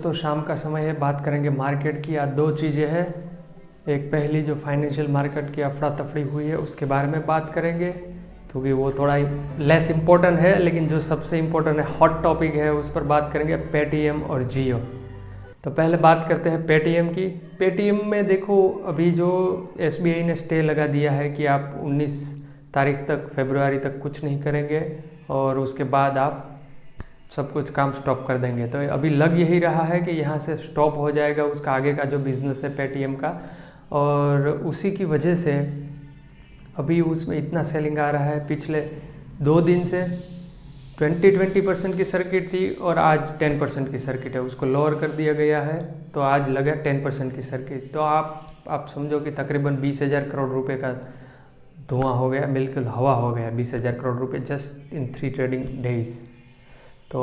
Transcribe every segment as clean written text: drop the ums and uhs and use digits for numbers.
दोस्तों, शाम का समय है। बात करेंगे मार्केट की। आज दो चीज़ें हैं। एक पहली जो फाइनेंशियल मार्केट की अफरा तफरी हुई है उसके बारे में बात करेंगे, क्योंकि वो थोड़ा लेस इम्पोर्टेंट है, लेकिन जो सबसे इम्पोर्टेंट है, हॉट टॉपिक है, उस पर बात करेंगे, पेटीएम और जियो। तो पहले बात करते हैं पेटीएम की। पेटीएम में देखो, अभी जो एसबीआई ने स्टे लगा दिया है कि आप 19 तारीख तक, फरवरी तक कुछ नहीं करेंगे और उसके बाद आप सब कुछ काम स्टॉप कर देंगे। तो अभी लग यही रहा है कि यहाँ से स्टॉप हो जाएगा उसका आगे का जो बिज़नेस है पेटीएम का, और उसी की वजह से अभी उसमें इतना सेलिंग आ रहा है। पिछले 2 दिन से 20% की सर्किट थी और आज 10% की सर्किट है, उसको लोअर कर दिया गया है, तो आज लगा 10% की सर्किट। तो आप समझो कि तकरीबन 20,000 करोड़ रुपए का धुआं हो गया, बिल्कुल हवा हो गया 20,000 करोड़ रुपए जस्ट इन 3 ट्रेडिंग डेज। तो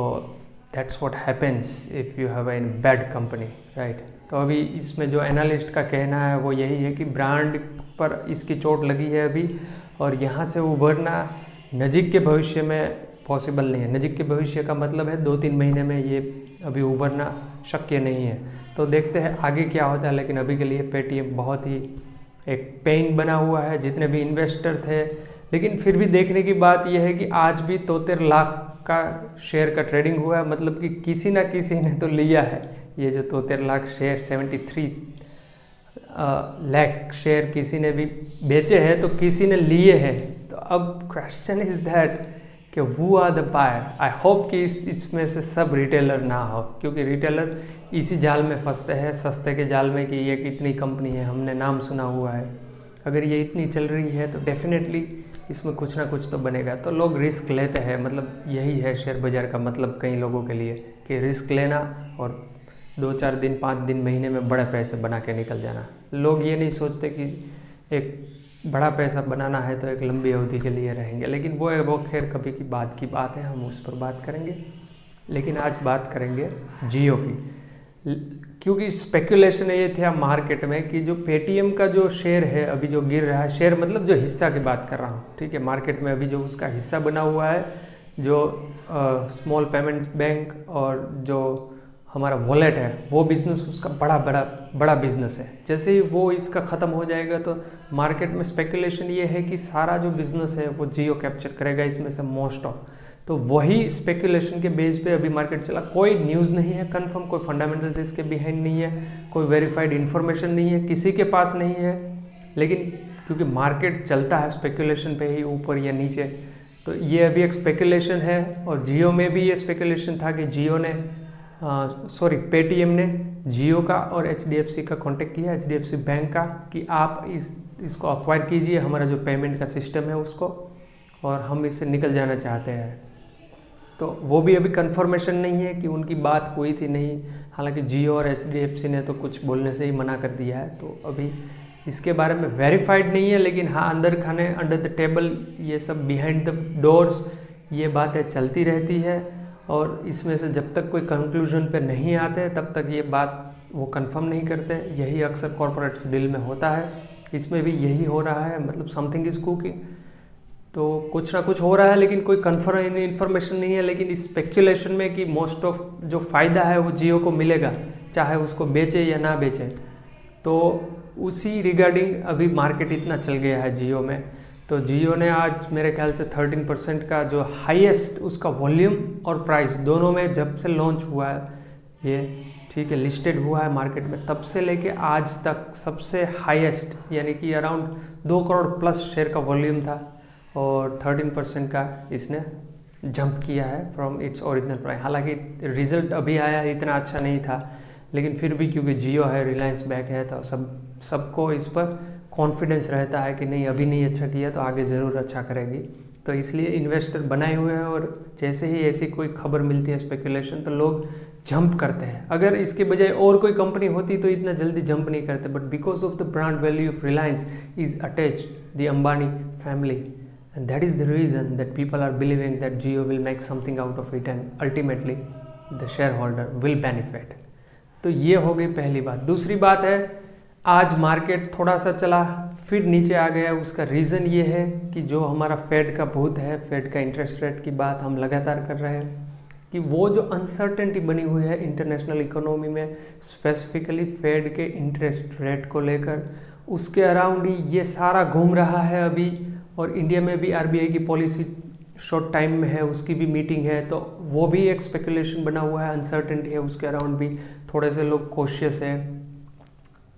that's what happens if you have an bad company, right. तो अभी इसमें जो एनालिस्ट का कहना है वो यही है कि ब्रांड पर इसकी चोट लगी है अभी, और यहाँ से उभरना नज़दीक के भविष्य में पॉसिबल नहीं है। नज़दीक के भविष्य का मतलब है 2-3 महीने में ये अभी उभरना शक्य नहीं है। तो देखते हैं आगे क्या होता है, लेकिन अभी के लिए पेटीएम बहुत ही एक पेन बना हुआ है जितने भी इन्वेस्टर थे। लेकिन फिर भी देखने की बात यह है कि आज भी 73 लाख का शेयर का ट्रेडिंग हुआ है, मतलब कि किसी ना किसी ने तो लिया है। ये जो 73 लाख शेयर, 73 लाख शेयर किसी ने भी बेचे हैं, तो किसी ने लिए हैं। तो अब क्वेश्चन इज दैट कि वो are the buyer. I hope कि इसमें से सब रिटेलर ना हो, क्योंकि रिटेलर इसी जाल में फंसते हैं, सस्ते के जाल में, कि ये कितनी कंपनी है, हमने नाम सुना हुआ है, अगर ये इतनी चल रही है तो डेफिनेटली इसमें कुछ ना कुछ तो बनेगा। तो लोग रिस्क लेते हैं, मतलब यही है शेयर बाज़ार का मतलब कई लोगों के लिए, कि रिस्क लेना और 2-4 दिन, 5 दिन, महीने में बड़े पैसे बना के निकल जाना। लोग ये नहीं सोचते कि एक बड़ा पैसा बनाना है तो एक लंबी अवधि के लिए रहेंगे, लेकिन वो खैर कभी की बात है, हम उस पर बात करेंगे। लेकिन आज बात करेंगे जियो की, क्योंकि स्पेकुलेशन ये था मार्केट में कि जो पेटीएम का जो शेयर है अभी जो गिर रहा है, शेयर मतलब जो हिस्सा की बात कर रहा हूँ, ठीक है, मार्केट में अभी जो उसका हिस्सा बना हुआ है, जो स्मॉल पेमेंट बैंक और जो हमारा वॉलेट है, वो बिज़नेस उसका बड़ा बिज़नेस है। जैसे ही वो इसका ख़त्म हो जाएगा तो मार्केट में स्पेकुलेशन ये है कि सारा जो बिज़नेस है वो जियो कैप्चर करेगा इसमें से मोस्ट ऑफ। तो वही स्पेकुलेशन के बेस पे अभी मार्केट चला। कोई न्यूज़ नहीं है कंफर्म, कोई फंडामेंटल्स इसके बिहाइंड नहीं है, कोई वेरीफाइड इन्फॉर्मेशन नहीं है, किसी के पास नहीं है। लेकिन क्योंकि मार्केट चलता है स्पेकुलेशन पे ही, ऊपर या नीचे, तो ये अभी एक स्पेकुलेशन है। और जियो में भी ये स्पेकुलेशन था कि पेटीएम ने जियो का और HDFC का कांटेक्ट किया, HDFC बैंक का, कि आप इसको अक्वायर कीजिए, हमारा जो पेमेंट का सिस्टम है उसको, और हम इससे निकल जाना चाहते हैं। तो वो भी अभी कंफर्मेशन नहीं है कि उनकी बात हुई थी नहीं। हालांकि जियो और HDFC ने तो कुछ बोलने से ही मना कर दिया है, तो अभी इसके बारे में वेरीफाइड नहीं है। लेकिन हाँ, अंदर खाने, अंडर द टेबल, ये सब बिहाइंड द डोर्स ये बातें चलती रहती है, और इसमें से जब तक कोई कंक्लूजन पे नहीं आते तब तक ये बात वो कंफर्म नहीं करते। यही अक्सर कॉर्पोरेट्स डील में होता है, इसमें भी यही हो रहा है, मतलब समथिंग इज कुकिंग। तो कुछ ना कुछ हो रहा है, लेकिन कोई कन्फर्म इन्फॉर्मेशन नहीं है। लेकिन इस स्पेक्यूलेशन में कि मोस्ट ऑफ जो फ़ायदा है वो जियो को मिलेगा, चाहे उसको बेचे या ना बेचे, तो उसी रिगार्डिंग अभी मार्केट इतना चल गया है जियो में। तो जियो ने आज मेरे ख्याल से 13% का जो हाईएस्ट उसका वॉल्यूम और प्राइस दोनों में जब से लॉन्च हुआ है ये, ठीक है, लिस्टेड हुआ है मार्केट में, तब से लेके आज तक सबसे हाईएस्ट, यानी कि अराउंड 2 करोड़ प्लस शेयर का वॉल्यूम था, और 13% का इसने जंप किया है फ्रॉम इट्स ओरिजिनल प्राइस। हालांकि रिजल्ट अभी आया इतना अच्छा नहीं था, लेकिन फिर भी क्योंकि जियो है, रिलायंस बैंक है, तो सबको इस पर कॉन्फिडेंस रहता है कि नहीं, अभी नहीं अच्छा किया तो आगे ज़रूर अच्छा करेगी। तो इसलिए इन्वेस्टर बनाए हुए हैं, और जैसे ही ऐसी कोई खबर मिलती है स्पेकुलेशन, तो लोग जंप करते हैं। अगर इसके बजाय और कोई कंपनी होती तो इतना जल्दी जंप नहीं करते, but because of the brand value of Reliance is attached the Ambani family, and that is the reason that people are believing that Jio will make something out of it and ultimately the shareholder will benefit। तो ये हो गई पहली बात। दूसरी बात है, आज मार्केट थोड़ा सा चला फिर नीचे आ गया। उसका रीज़न ये है कि जो हमारा फेड का भूत है, फेड का इंटरेस्ट रेट की बात हम लगातार कर रहे हैं, कि वो जो अनसर्टेनिटी बनी हुई है इंटरनेशनल इकोनॉमी में, स्पेसिफिकली फेड के इंटरेस्ट रेट को लेकर, उसके अराउंड ही ये सारा घूम रहा है अभी। और इंडिया में भी आरबीआई की पॉलिसी शॉर्ट टाइम में है, उसकी भी मीटिंग है, तो वो भी एक स्पेकुलेशन बना हुआ है, अनसर्टेनिटी है उसके अराउंड भी, थोड़े से लोग कॉशियस है।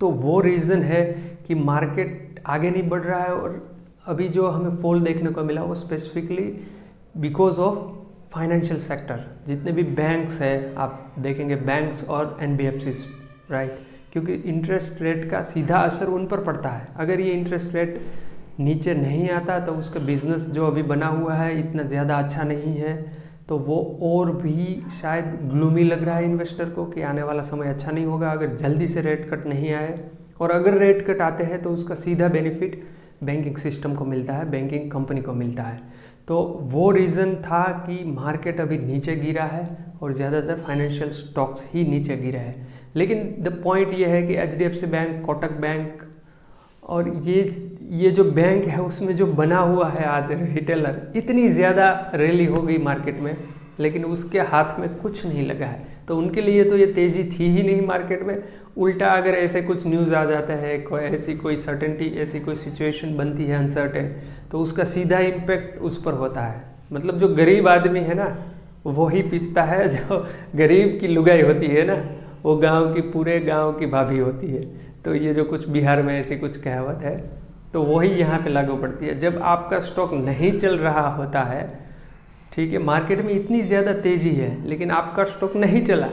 तो वो रीज़न है कि मार्केट आगे नहीं बढ़ रहा है। और अभी जो हमें फॉल देखने को मिला वो specifically because of financial sector. जितने भी बैंक्स हैं, आप देखेंगे बैंक्स और एनबीएफसीज, राइट, क्योंकि इंटरेस्ट रेट का सीधा असर उन पर पड़ता है। अगर ये इंटरेस्ट रेट नीचे नहीं आता तो उसका बिजनेस जो अभी बना हुआ है इतना ज़्यादा अच्छा नहीं है, तो वो और भी शायद ग्लूमी लग रहा है इन्वेस्टर को कि आने वाला समय अच्छा नहीं होगा अगर जल्दी से रेट कट नहीं आए। और अगर रेट कट आते हैं तो उसका सीधा बेनिफिट बैंकिंग सिस्टम को मिलता है, बैंकिंग कंपनी को मिलता है। तो वो रीज़न था कि मार्केट अभी नीचे गिरा है और ज़्यादातर फाइनेंशियल स्टॉक्स ही नीचे गिरे हैं। लेकिन द पॉइंट ये है कि एचडीएफसी बैंक, कोटक बैंक और ये जो बैंक है उसमें जो बना हुआ है आधे रिटेलर, इतनी ज़्यादा रैली हो गई मार्केट में, लेकिन उसके हाथ में कुछ नहीं लगा है। तो उनके लिए तो ये तेज़ी थी ही नहीं मार्केट में। उल्टा अगर ऐसे कुछ न्यूज़ आ जाता है, ऐसी कोई सर्टेनिटी, ऐसी कोई सिचुएशन बनती है अनसर्टेन, तो उसका सीधा इम्पैक्ट उस पर होता है। मतलब जो गरीब आदमी है ना वो ही पिसता है, जो गरीब की लुगाई होती है ना वो गांव की, पूरे गांव की भाभी होती है। तो ये जो कुछ बिहार में ऐसी कुछ कहावत है तो वही यहाँ पे लागू पड़ती है। जब आपका स्टॉक नहीं चल रहा होता है, ठीक है, मार्केट में इतनी ज़्यादा तेज़ी है लेकिन आपका स्टॉक नहीं चला,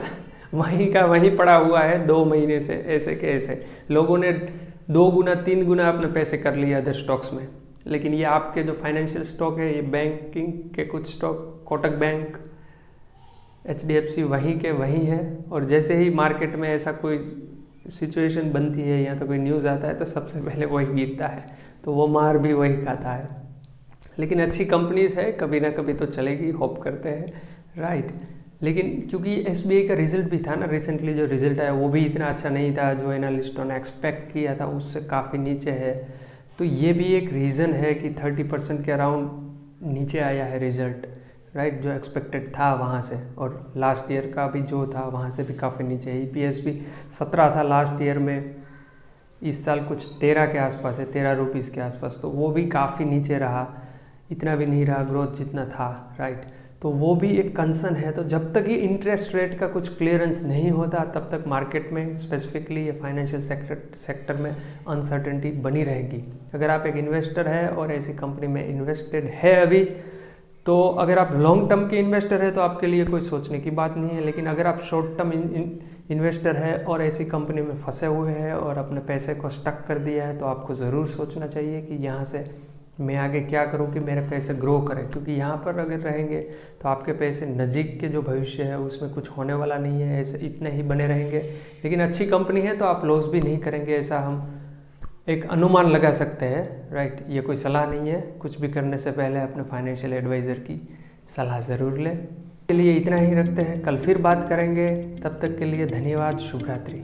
वहीं का वहीं पड़ा हुआ है 2 महीने से, ऐसे के ऐसे लोगों ने 2 गुना 3 गुना अपने पैसे कर लिए अदर स्टॉक्स में। लेकिन ये आपके जो फाइनेंशियल स्टॉक है, ये बैंकिंग के कुछ स्टॉक, कोटक बैंक, एचडीएफसी वहीं के वहीं है। और जैसे ही मार्केट में ऐसा कोई सिचुएशन बनती है या तो कोई न्यूज़ आता है तो सबसे पहले वही गिरता है, तो वो मार भी वही खाता है। लेकिन अच्छी कंपनीज है, कभी ना कभी तो चलेगी, होप करते हैं, राइट। लेकिन क्योंकि एसबीआई का रिजल्ट भी था ना, रिसेंटली जो रिजल्ट आया वो भी इतना अच्छा नहीं था, जो एनालिस्टों ने एक्सपेक्ट किया था उससे काफ़ी नीचे है। तो ये भी एक रीज़न है कि 30% के अराउंड नीचे आया है रिजल्ट, राइट, जो एक्सपेक्टेड था वहाँ से। और लास्ट ईयर का भी जो था वहाँ से भी काफ़ी नीचे है। ईपीएस भी 17 था लास्ट ईयर में, इस साल कुछ 13 के आसपास है, 13 रुपीज़ के आसपास, तो वो भी काफ़ी नीचे रहा, इतना भी नहीं रहा ग्रोथ जितना था, राइट। तो वो भी एक कंसर्न है। तो जब तक ये इंटरेस्ट रेट का कुछ क्लियरेंस नहीं होता तब तक मार्केट में, स्पेसिफिकली ये फाइनेंशियल सेक्टर में अनसर्टेनिटी बनी रहेगी। अगर आप एक इन्वेस्टर है और ऐसी कंपनी में इन्वेस्टेड है अभी, तो अगर आप लॉन्ग टर्म के इन्वेस्टर है तो आपके लिए कोई सोचने की बात नहीं है। लेकिन अगर आप शॉर्ट टर्म इन्वेस्टर है और ऐसी कंपनी में फंसे हुए हैं और अपने पैसे को स्टक कर दिया है, तो आपको ज़रूर सोचना चाहिए कि यहाँ से मैं आगे क्या करूं कि मेरे पैसे ग्रो करें। क्योंकि यहाँ पर अगर रहेंगे तो आपके पैसे नज़दीक के जो भविष्य है उसमें कुछ होने वाला नहीं है, ऐसे इतने ही बने रहेंगे। लेकिन अच्छी कंपनी है तो आप लॉस भी नहीं करेंगे, ऐसा हम एक अनुमान लगा सकते हैं, राइट। ये कोई सलाह नहीं है, कुछ भी करने से पहले अपने फाइनेंशियल एडवाइज़र की सलाह ज़रूर लें। के लिए इतना ही रखते हैं, कल फिर बात करेंगे, तब तक के लिए धन्यवाद, शुभ रात्रि।